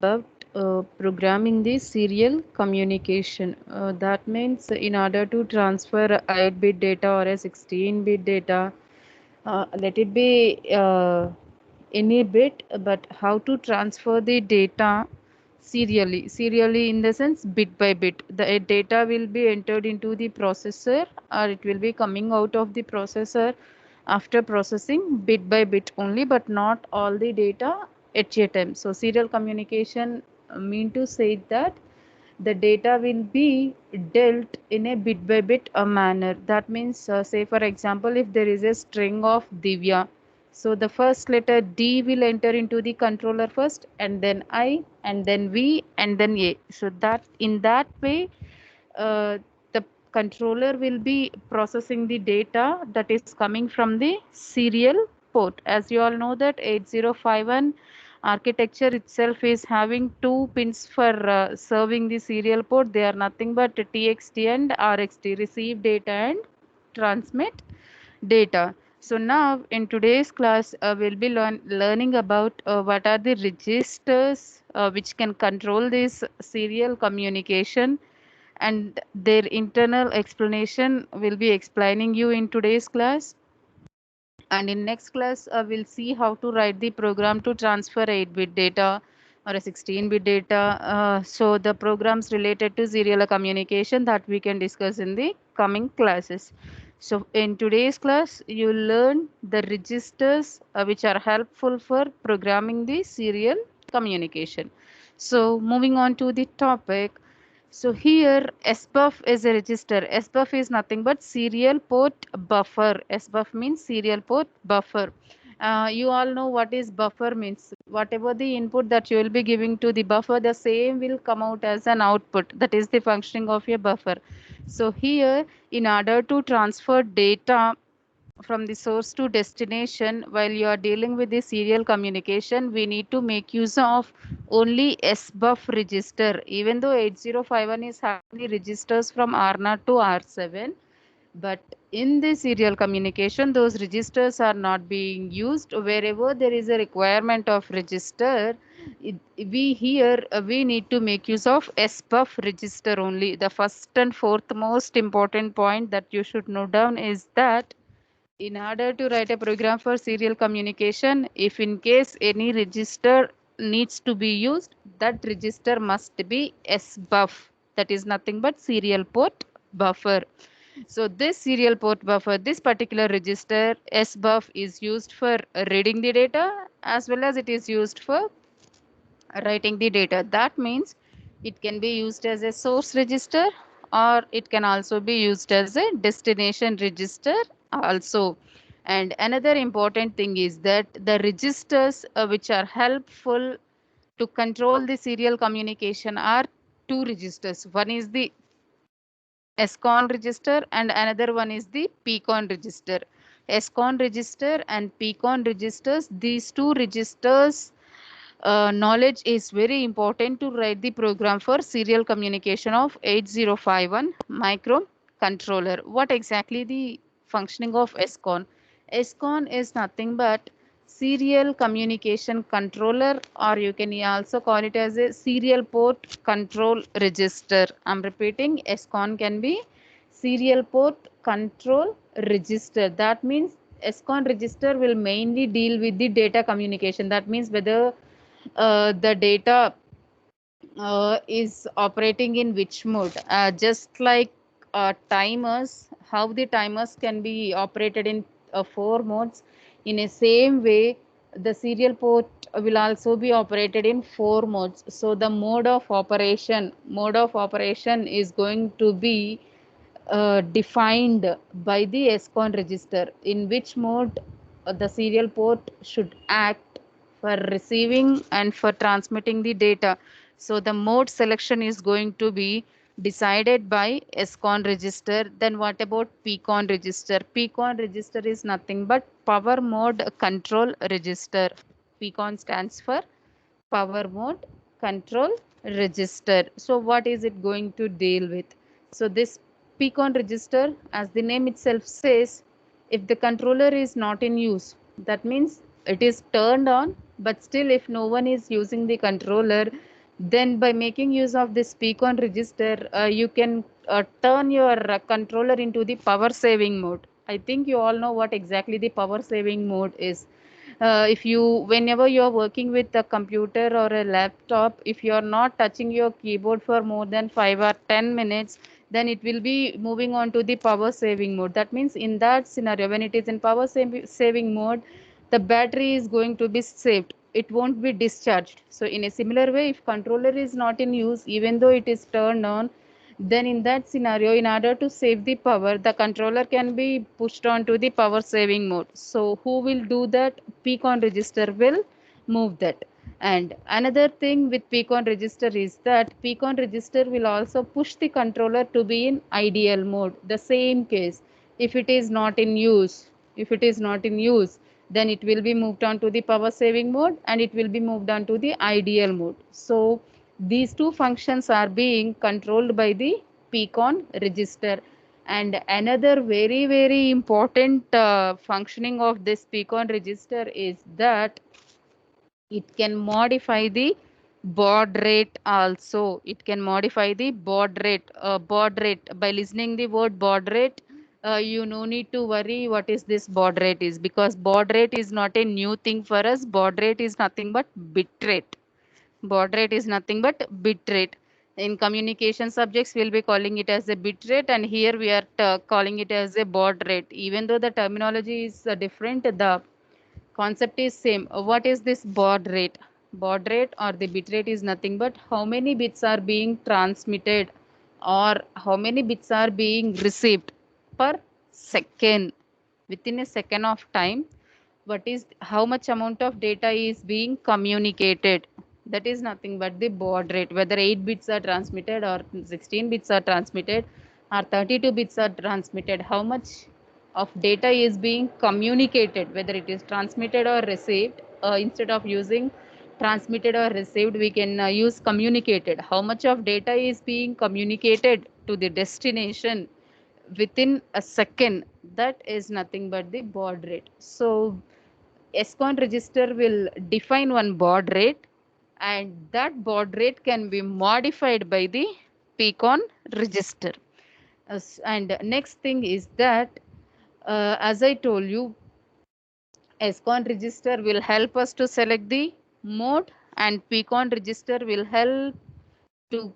about programming the serial communication. That means in order to transfer a 8-bit data or a 16-bit data, let it be any bit, but how to transfer the data serially. Serially in the sense bit by bit. The data will be entered into the processor or it will be coming out of the processor after processing bit by bit only, but not all the data at a time. So serial communication mean to say that the data will be dealt in a bit by bit a manner. That means, say for example, if there is a string of Divya, so the first letter D will enter into the controller first, and then I, and then V, and then A. So that in that way, the controller will be processing the data that is coming from the serial port. As you all know that 8051 architecture itself is having two pins for serving the serial port. They are nothing but TXT and RXT, receive data and transmit data. So now in today's class, we'll be learning about what are the registers which can control this serial communication, and their internal explanation will be explaining you in today's class. And in next class, we'll see how to write the program to transfer 8-bit data or a 16-bit data. So the programs related to serial communication that we can discuss in the coming classes. So in today's class, you learn the registers which are helpful for programming the serial communication. So moving on to the topic. So here SBUF is a register. SBUF is nothing but serial port buffer. SBUF means serial port buffer. You all know what is buffer means. Whatever the input that you will be giving to the buffer, the same will come out as an output. That is the functioning of a buffer. So here, in order to transfer data from the source to destination, while you are dealing with the serial communication, we need to make use of only SBUF register. Even though 8051 is having the registers from R0 to R7, but in the serial communication, those registers are not being used. Wherever there is a requirement of register, we need to make use of SBUF register only. The first and fourth most important point that you should note down is that in order to write a program for serial communication, if in case any register needs to be used, that register must be SBUF. That is nothing but serial port buffer. So this serial port buffer, this particular register SBUF is used for reading the data as well as it is used for writing the data. That means it can be used as a source register or it can also be used as a destination register also. And another important thing is that the registers which are helpful to control the serial communication are two registers. One is the SCON register and another one is the PCON register. SCON register and PCON registers, these two registers knowledge is very important to write the program for serial communication of 8051 microcontroller. What exactly the functioning of SCON? SCON is nothing but serial communication controller, or you can also call it as a serial port control register. I'm repeating, SCON can be serial port control register. That means SCON register will mainly deal with the data communication. That means whether the data is operating in which mode. Just like timers, how the timers can be operated in four modes. In a same way, the serial port will also be operated in four modes. So the mode of operation is going to be defined by the SCON register, in which mode the serial port should act for receiving and for transmitting the data. So the mode selection is going to be decided by SCON register. Then what about PCON register? PCON register is nothing but power mode control register. PCON stands for power mode control register. So what is it going to deal with? So this PCON register, as the name itself says, if the controller is not in use, that means it is turned on, but still if no one is using the controller, Then by making use of this PCON register, you can turn your controller into the power saving mode. I think you all know what exactly the power saving mode is. If you Whenever you are working with a computer or a laptop, if you are not touching your keyboard for more than 5 or 10 minutes, then it will be moving on to the power saving mode. That means in that scenario, when it is in power saving mode, the battery is going to be saved, it won't be discharged. So in a similar way, if controller is not in use even though it is turned on, then in that scenario, in order to save the power, the controller can be pushed on to the power saving mode. So who will do that? PCON register will move that. And another thing with PCON register is that PCON register will also push the controller to be in ideal mode. The same case, if it is not in use, if it is not in use, then it will be moved on to the power saving mode and it will be moved on to the ideal mode. So these two functions are being controlled by the PCON register. And another very important functioning of this PCON register is that it can modify the baud rate also. It can modify the baud rate. By listening the word baud rate, you no need to worry what is this baud rate is, because baud rate is not a new thing for us. Baud rate is nothing but bit rate. Baud rate is nothing but bit rate. In communication subjects, we'll be calling it as a bit rate, and here we are calling it as a baud rate. Even though the terminology is different, the concept is same. What is this baud rate? Baud rate or the bit rate is nothing but how many bits are being transmitted or how many bits are being received per second, within a second of time. What is how much amount of data is being communicated? That is nothing but the baud rate. Whether 8 bits are transmitted or 16 bits are transmitted or 32 bits are transmitted, how much of data is being communicated, whether it is transmitted or received. Instead of using transmitted or received, we can use communicated. How much of data is being communicated to the destination within a second, that is nothing but the baud rate. So SCON register will define one baud rate, and that baud rate can be modified by the PCON register. And next thing is that, as I told you, SCON register will help us to select the mode, and PCON register will help to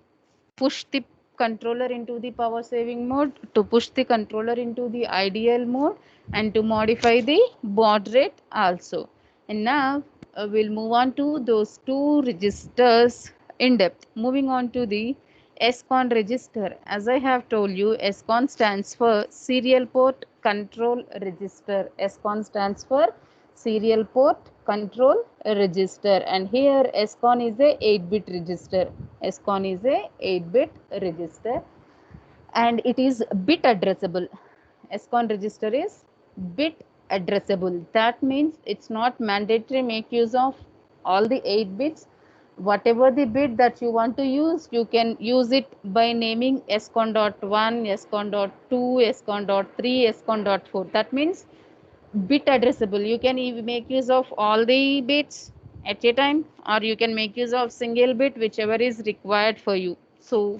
push the controller into the power saving mode, to push the controller into the ideal mode, and to modify the baud rate also. And now we'll move on to those two registers in depth. Moving on to the SCON register. As I have told you, SCON stands for Serial Port Control Register. SCON stands for Serial Port Control Register, and here SCON is a 8-bit register. SCON is a 8-bit register, and it is bit addressable. SCON register is bit addressable. That means it's not mandatory make use of all the 8 bits. Whatever the bit that you want to use, you can use it by naming SCON.1, SCON.2, SCON.3, SCON.4. That means bit addressable. You can even make use of all the bits at a time, or you can make use of single bit, whichever is required for you. So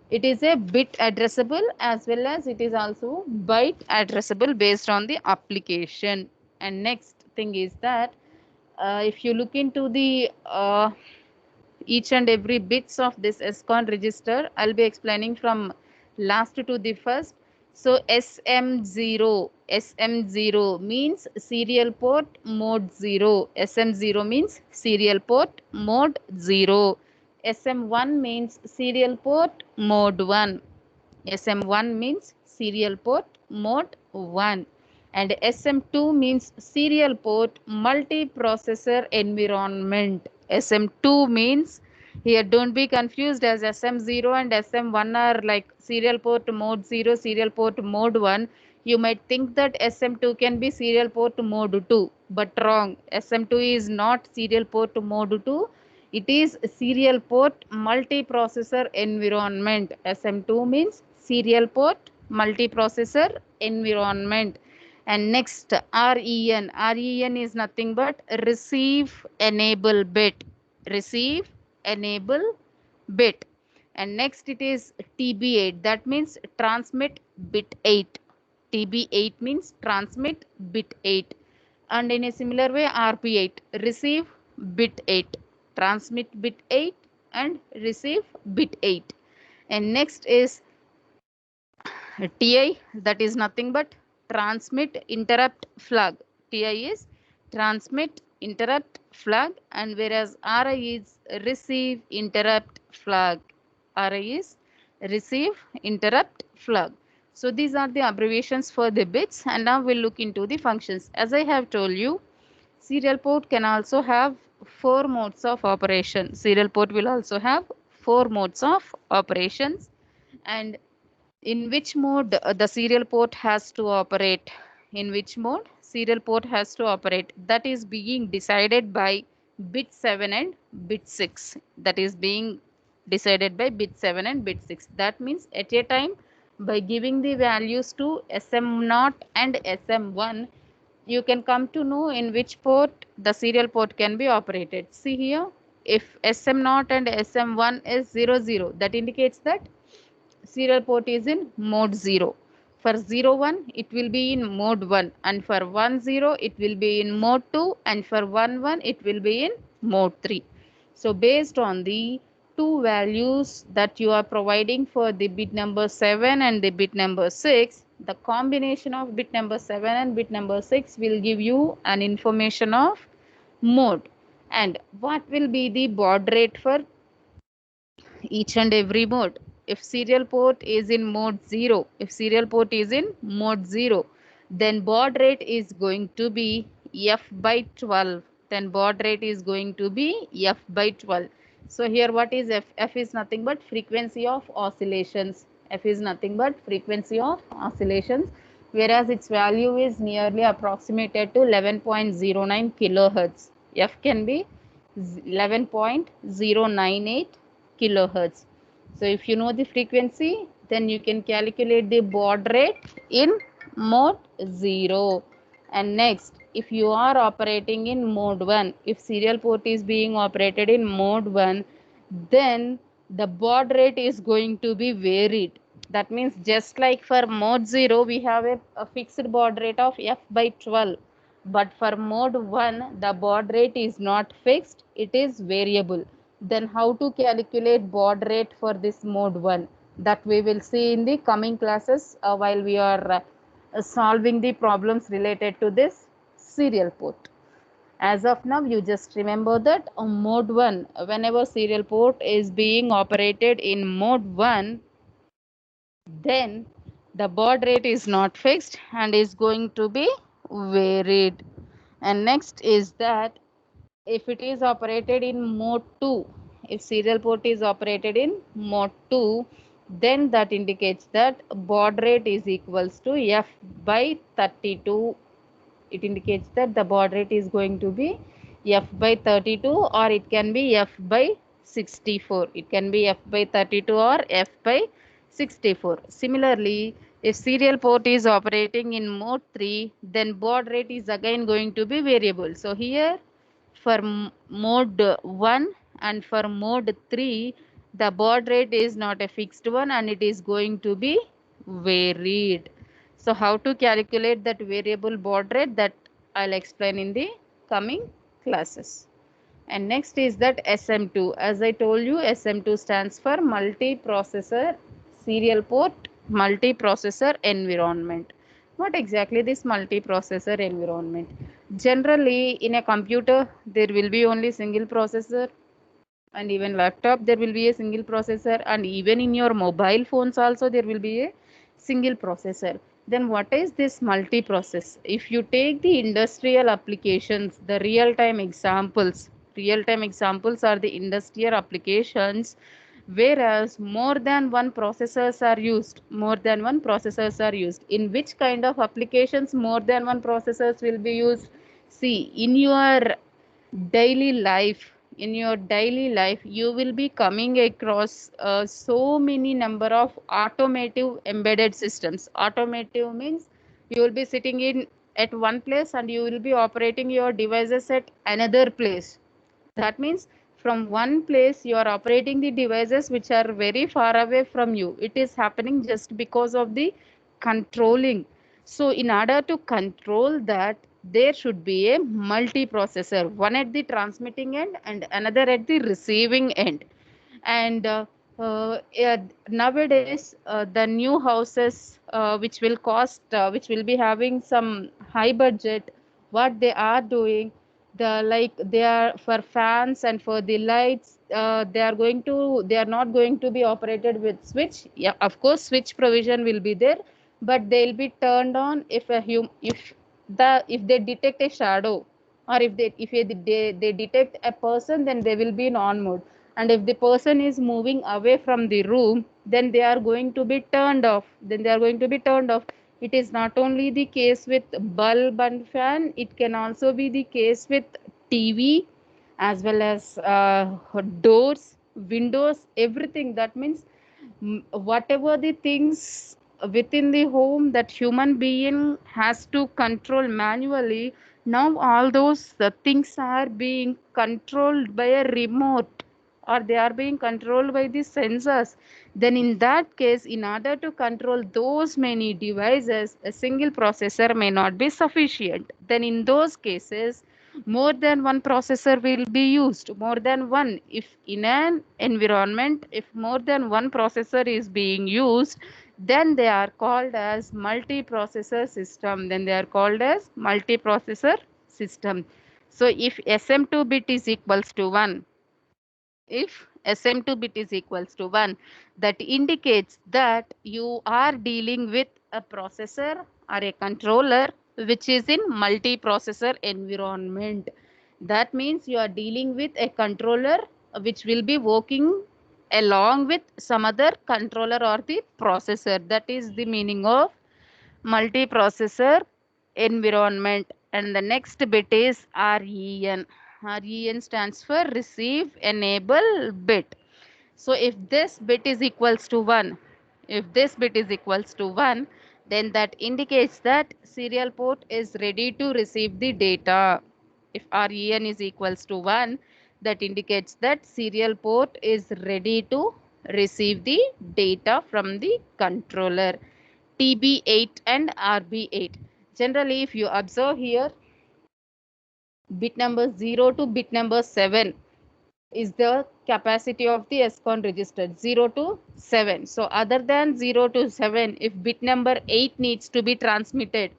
it is a bit addressable as well as it is also byte addressable based on the application. And next thing is that, if you look into the each and every bits of this SCON register, I'll be explaining from last to the first. So SM0 means serial port mode 0. SM0 means serial port mode 0. SM1 means serial port mode 1. SM1 means serial port mode 1, and SM2 means serial port multiprocessor environment. SM2 means, here don't be confused, as SM0 and SM1 are like serial port mode 0, serial port mode 1. You might think that SM2 can be serial port mode 2, but wrong. SM2 is not serial port mode 2. It is serial port multiprocessor environment. SM2 means serial port multiprocessor environment. And next, REN. REN is nothing but receive enable bit. Receive enable bit. And next it is TB8, that means transmit bit 8. TB8 means transmit bit 8. And in a similar way, RP8, receive bit 8, transmit bit 8 and receive bit 8. And next is TI, that is nothing but transmit interrupt flag. TI is transmit interrupt flag, and whereas RI is receive interrupt flag. RI is receive interrupt flag. So these are the abbreviations for the bits, and now we'll look into the functions. As I have told you, serial port can also have four modes of operation. Serial port will also have four modes of operations. And in which mode the serial port has to operate? In which mode serial port has to operate? That is being decided by bit 7 and bit 6. That is being decided by bit 7 and bit 6. That means at a time, by giving the values to SM0 and SM1, you can come to know in which port the serial port can be operated. See here, if SM0 and SM1 is 00, that indicates that serial port is in mode 0. For 01 it will be in mode 1, and for 10 it will be in mode 2, and for 11 it will be in mode 3. So based on the two values that you are providing for the bit number 7 and the bit number 6, the combination of bit number 7 and bit number 6 will give you an information of mode. And what will be the baud rate for each and every mode? If serial port is in mode 0, if serial port is in mode 0, then baud rate is going to be f by 12. Then baud rate is going to be f by 12. So here what is f? F is nothing but frequency of oscillations. F is nothing but frequency of oscillations, whereas its value is nearly approximated to 11.09 kilohertz. F can be 11.098 kilohertz. So if you know the frequency, then you can calculate the baud rate in mode 0. And next, if you are operating in mode 1, if serial port is being operated in mode 1, then the baud rate is going to be varied. That means just like for mode 0, we have a fixed baud rate of f by 12. But for mode 1, the baud rate is not fixed, it is variable. Then how to calculate baud rate for this mode 1? That we will see in the coming classes while we are solving the problems related to this serial port. As of now, you just remember that on mode 1, whenever serial port is being operated in mode 1, then the baud rate is not fixed and is going to be varied. And next is that if it is operated in mode 2, if serial port is operated in mode 2, then that indicates that baud rate is equals to f by 32. It indicates that the baud rate is going to be f by 32, or it can be f by 64. It can be f by 32 or f by 64. Similarly, if serial port is operating in mode 3, then baud rate is again going to be variable. So here for mode 1 and for mode 3, the baud rate is not a fixed one and it is going to be varied. So how to calculate that variable baud rate, that I'll explain in the coming classes. And next is that SM2. As I told you, SM2 stands for multiprocessor serial port multiprocessor environment. What exactly this multiprocessor environment? Generally, in a computer, there will be only single processor, and even laptop there will be a single processor, and even in your mobile phones also there will be a single processor. Then what is this multiprocess? If you take the industrial applications, the real time examples are the industrial applications, whereas more than one processors are used. In which kind of applications more than one processors will be used? See, in your daily life, you will be coming across so many number of automotive embedded systems. Automotive means you will be sitting in at one place and you will be operating your devices at another place. That means from one place you are operating the devices which are very far away from you. It is happening just because of the controlling. So in order to control that, there should be a multiprocessor, one at the transmitting end and another at the receiving end. And yeah, nowadays the new houses which will be having some high budget, what they are doing, the like they are for fans and for the lights, they are not going to be operated with switch. Yeah, of course switch provision will be there, but they'll be turned on if if they detect a shadow, or if they detect a person, then they will be in on mode. And if the person is moving away from the room, then they are going to be turned off. It is not only the case with bulb and fan, it can also be the case with TV, as well as doors, windows, everything. That means whatever the things within the home that human being has to control manually, now all those things are being controlled by a remote, or they are being controlled by the sensors. Then in that case, in order to control those many devices, a single processor may not be sufficient. Then in those cases, more than one processor will be used, more than one. If in an environment, if more than one processor is being used, then they are called as multiprocessor system. So if SM2 bit is equals to 1, if SM2 bit is equals to 1, that indicates that you are dealing with a processor or a controller which is in multiprocessor environment. That means you are dealing with a controller which will be working along with some other controller or the processor. That is the meaning of multiprocessor environment. And the next bit is REN. REN stands for receive enable bit. So if this bit is equals to 1, then that indicates that serial port is ready to receive the data. If REN is equals to 1, that indicates that serial port is ready to receive the data from the controller. TB8 and RB8. Generally, if you observe here, bit number 0 to bit number 7 is the capacity of the SCON register, 0 to 7. So other than 0 to 7, if bit number 8 needs to be transmitted,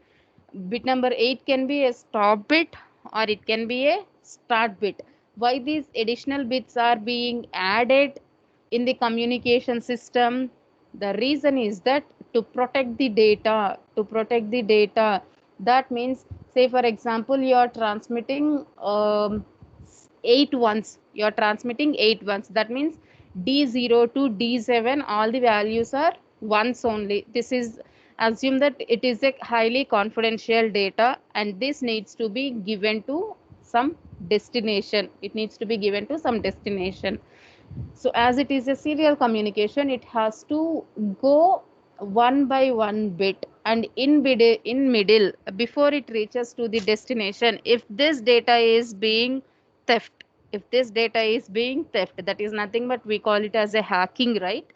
bit number 8 can be a stop bit or it can be a start bit. Why these additional bits are being added in the communication system? The reason is that to protect the data, that means, say for example, you are transmitting 8 ones, that means D0 to D7, all the values are ones only. This is, assume that it is a highly confidential data, and this needs to be given to some destination. So as it is a serial communication, it has to go one by one bit, and in middle, before it reaches to the destination, if this data is being theft, that is nothing but we call it as a hacking, right?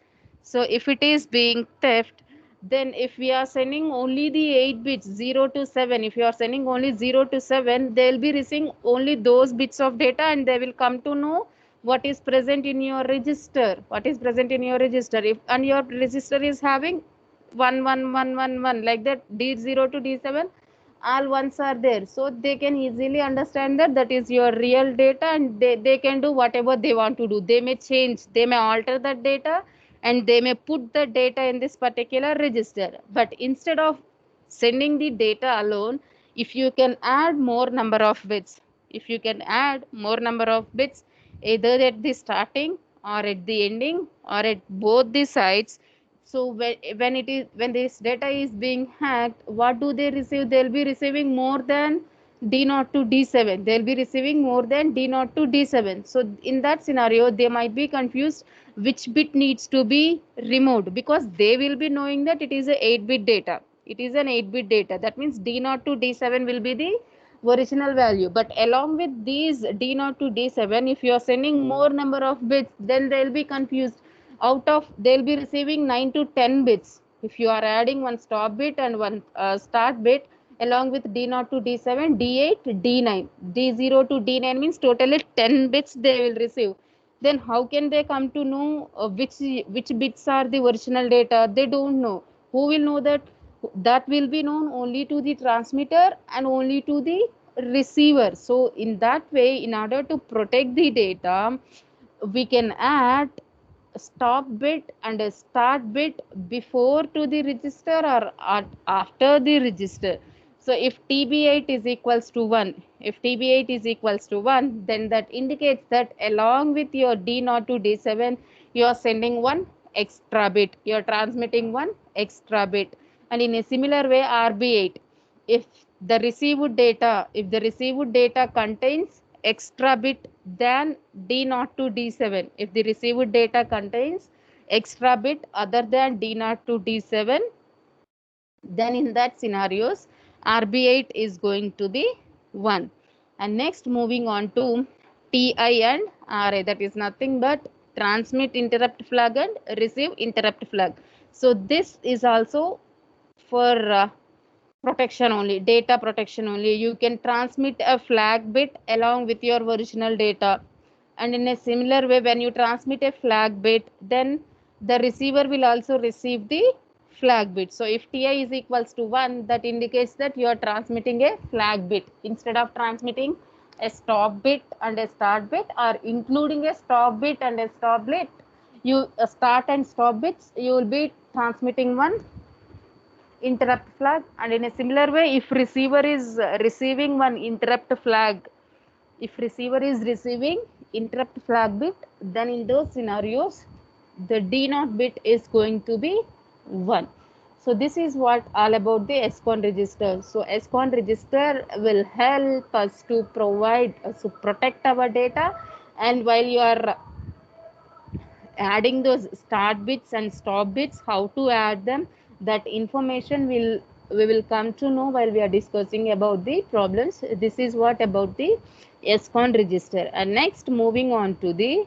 So if it is being theft, then if we are sending only the 8 bits 0 to 7, if you are sending only 0 to 7, they will be receiving only those bits of data, and they will come to know what is present in your register, if and your register is having 11111 like that, D0 to D7, all ones are there, so they can easily understand that that is your real data, and they can do whatever they want to do. They may change, they may alter that data, and they may put the data in this particular register. But instead of sending the data alone, if you can add more number of bits, either at the starting or at the ending or at both the sides, so when this data is being hacked, what do they receive? They'll be receiving more than D0 to D7. So in that scenario, they might be confused which bit needs to be removed, because they will be knowing that it is a 8 bit data. That means D0 to D7 will be the original value. But along with these D0 to D7, if you are sending more number of bits, then they'll be confused. Out of, they'll be receiving 9 to 10 bits. If you are adding one stop bit and one start bit, along with D0 to D7, D8, D9, D0 to D9 means totally 10 bits they will receive. Then how can they come to know which bits are the original data? They don't know. Who will know that? That will be known only to the transmitter and only to the receiver. So in that way, in order to protect the data, we can add a stop bit and a start bit before to the register or after the register. So if TB8 is equals to 1, if TB8 is equals to 1, then that indicates that along with your D0 to D7, you are sending one extra bit, you are transmitting one extra bit. And in a similar way, RB8, if if the received data contains extra bit than D0 to D7, if the received data contains extra bit other than D0 to D7, then in that scenarios RB8 is going to be 1. And next, moving on to TI and RA, that is nothing but transmit interrupt flag and receive interrupt flag. So this is also for protection only, data protection only. You can transmit a flag bit along with your original data. And in a similar way, when you transmit a flag bit, then the receiver will also receive the flag bit. So if TI is equals to 1, that indicates that you are transmitting a flag bit instead of transmitting a stop bit and a start bit, or including a stop bit and a stop bit. You start and stop bits, you will be transmitting one interrupt flag. And in a similar way, if receiver is receiving one interrupt flag, if receiver is receiving interrupt flag bit, then in those scenarios the D0 bit is going to be 1. So this is what all about the SCON register. So SCON register will help us to provide to protect our data. And while you are adding those start bits and stop bits, how to add them, that information will we will come to know while we are discussing about the problems. This is what about the SCON register. And next, moving on to the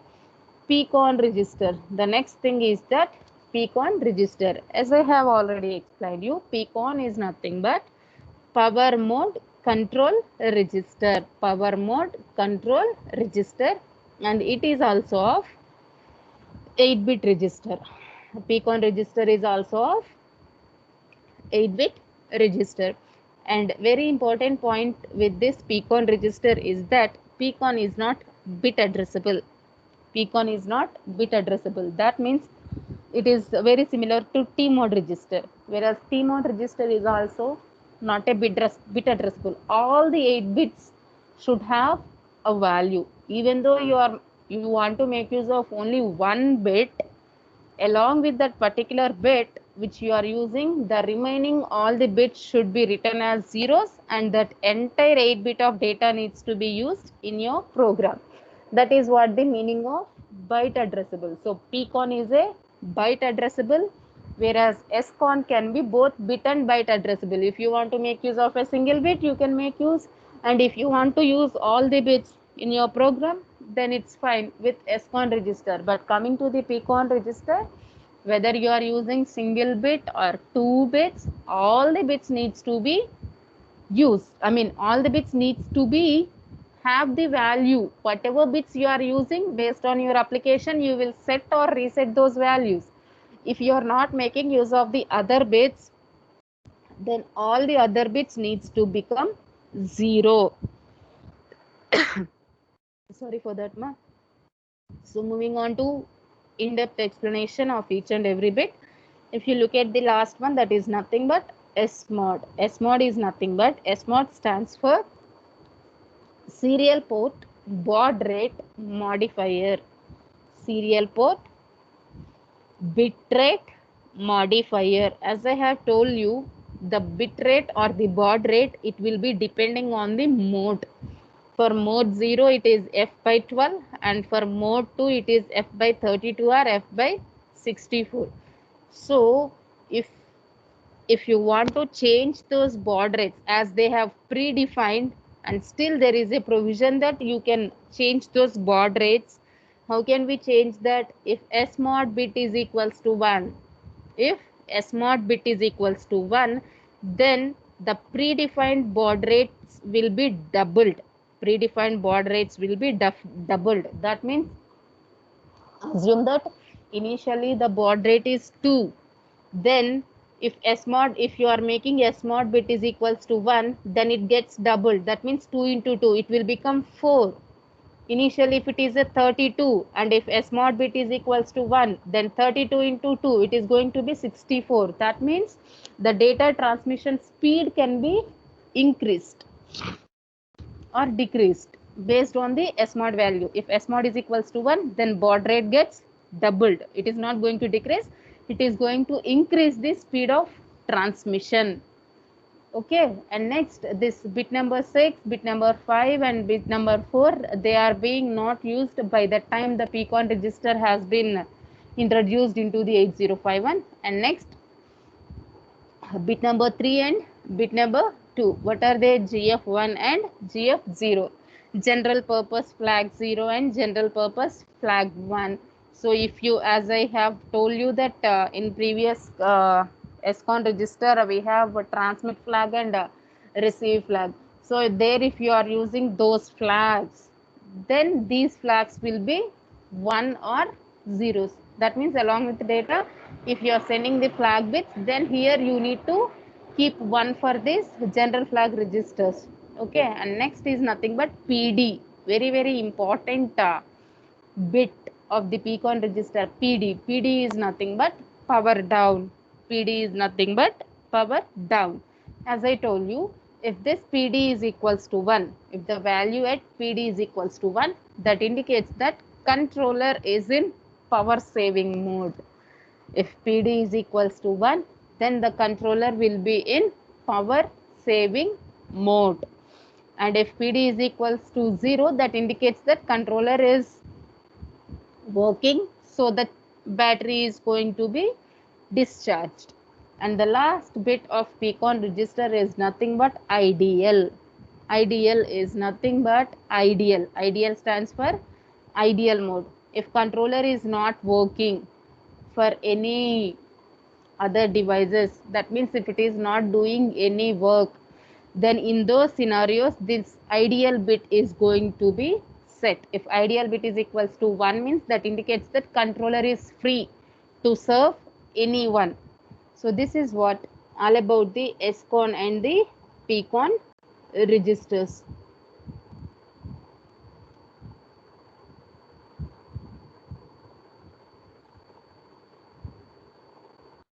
PCON register. The next thing is that PCON register. As I have already explained you, PCON is nothing but power mode control register. Power mode control register, and it is also of 8-bit register. PCON register is also of 8-bit register. And very important point with this PCON register is that PCON is not bit addressable. PCON is not bit addressable. That means it is very similar to T-mode register, whereas T-mode register is also not a bit addressable. All the 8 bits should have a value. Even though you want to make use of only one bit, along with that particular bit which you are using, the remaining all the bits should be written as zeros, and that entire 8-bit of data needs to be used in your program. That is what the meaning of byte addressable. So PCON is a byte addressable, whereas SCON can be both bit and byte addressable. If you want to make use of a single bit, you can make use, and if you want to use all the bits in your program, then it's fine with SCON register. But coming to the PCON register, whether you are using single bit or 2 bits, all the bits needs to be used. I mean, all the bits needs to be have the value. Whatever bits you are using, based on your application, you will set or reset those values. If you are not making use of the other bits, then all the other bits needs to become 0. Sorry for that, ma. So moving on to in-depth explanation of each and every bit. If you look at the last one, that is nothing but SMOD. SMOD is nothing but, SMOD stands for serial port baud rate modifier. Serial port bitrate modifier. As I have told you, the bitrate or the baud rate, it will be depending on the mode. For mode 0 it is f by 12, and for mode 2 it is f by 32 or f by 64. So if you want to change those baud rates as they have predefined, and still there is a provision that you can change those baud rates. How can we change that? If S mod bit is equals to 1, if S mod bit is equals to 1, then the predefined baud rates will be doubled. Predefined baud rates will be doubled. That means, assume that initially the baud rate is 2. Then if you are making S mod bit is equals to 1, then it gets doubled. That means 2 into 2, it will become 4. Initially, if it is a 32, and if S mod bit is equals to 1, then 32 into 2, it is going to be 64. That means the data transmission speed can be increased or decreased based on the S mod value. If S mod is equals to 1, then baud rate gets doubled. It is not going to decrease, it is going to increase the speed of transmission. Okay, and next this bit number 6, bit number 5 and bit number 4, they are being not used by the time the PCON register has been introduced into the 8051. And next bit number 3 and bit number 2, what are they? GF1 and GF0, general purpose flag 0 and general purpose flag 1. So if you, as I have told you that in previous SCON register we have a transmit flag and receive flag. So there if you are using those flags, then these flags will be 1 or zeros. That means along with the data, if you are sending the flag bits, then here you need to keep 1 for this general flag registers. Okay, and next is nothing but PD, very important bit of the PCON register. PD is nothing but power down. PD is nothing but power down. As I told you, if this PD is equals to 1, if the value at PD is equals to 1, that indicates that controller is in power saving mode. If PD is equals to 1, then the controller will be in power saving mode. And if PD is equals to 0, that indicates that controller is working, so the battery is going to be discharged. And the last bit of PCON register is nothing but IDL. IDL is nothing but ideal. Ideal stands for ideal mode. If controller is not working for any other devices, that means if it is not doing any work, then in those scenarios this ideal bit is going to be set. If ideal bit is equals to 1, means that indicates that controller is free to serve anyone. So this is what all about the SCON and the PCON registers.